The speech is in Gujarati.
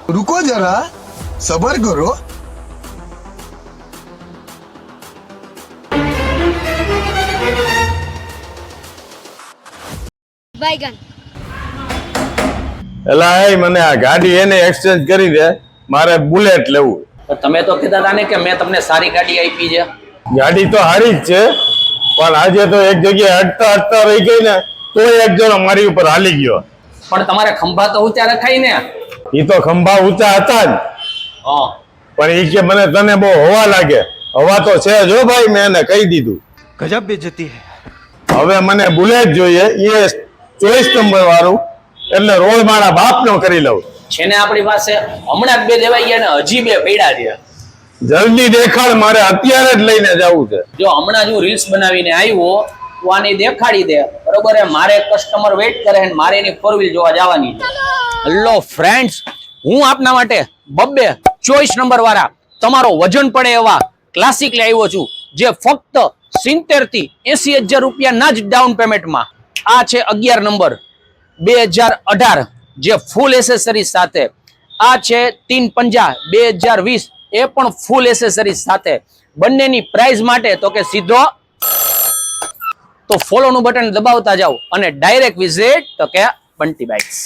रुको जरा सबर करो। बैगन એલા એ મને આ ગાડી એને એક્સચેન્જ કરી દે, મારે બુલેટ લેવું. પણ તમે તો કહેતા હતા ને કે મેં તમને સારી ગાડી આપી છે. ગાડી તો સારી જ છે, પણ આજે તો એક જગ્યાએ અટતા રહી ગઈ ને, તો એક જણો મારી ઉપર હાલી ગયો. પણ તમારે ખંભા તો ઊંચા રખાય ને. એ તો ખંભા ઊંચા હતા જ, હા, પણ એ કે મને તને બહુ હવા લાગે. હવા તો છે જો ભાઈ, મેં એને કહી દીધું. गजब बेइज्जती है। હવે મને બુલેટ જોઈએ, એ 24 નંબર વાળું, એટલે રોડ મારા બાપનો કરી લઉં. છે ને આપણી પાસે હમણાં જ 2 દેવાઈ ગયા ને હજી 2 પડ્યા છે. જલ્દી દેખાડ, મારે અત્યારે જ લઈને જવું છે. જો હમણાં જ હું રીલ્સ બનાવીને આવ્યો તો આની દેખાડી દે, બરોબર. મારે કસ્ટમર વેઇટ કરે છે, મારે એની 4 વ્હીલ જોવા જવાની છે. હેલો ફ્રેન્ડ્સ, હું આપના માટે 24 નંબર વાળા તમારો વજન પડે એવા ક્લાસિક લઈ આવ્યો છું, જે ફક્ત 70 થી 80,000 રૂપિયાના જ ડાઉન પેમેન્ટમાં. આ છે 11 નંબર 2018, જે ફૂલ એસેસરીઝ સાથે. આ છે 350 2020, એ પણ ફૂલ એસેસરીઝ સાથે. બંનેની પ્રાઇસ માટે તો કે સીધો તો ફોલોનું બટન દબાવતા જાઓ અને ડાયરેક્ટ વિઝિટ તો કે બંટી બાઇક્સ.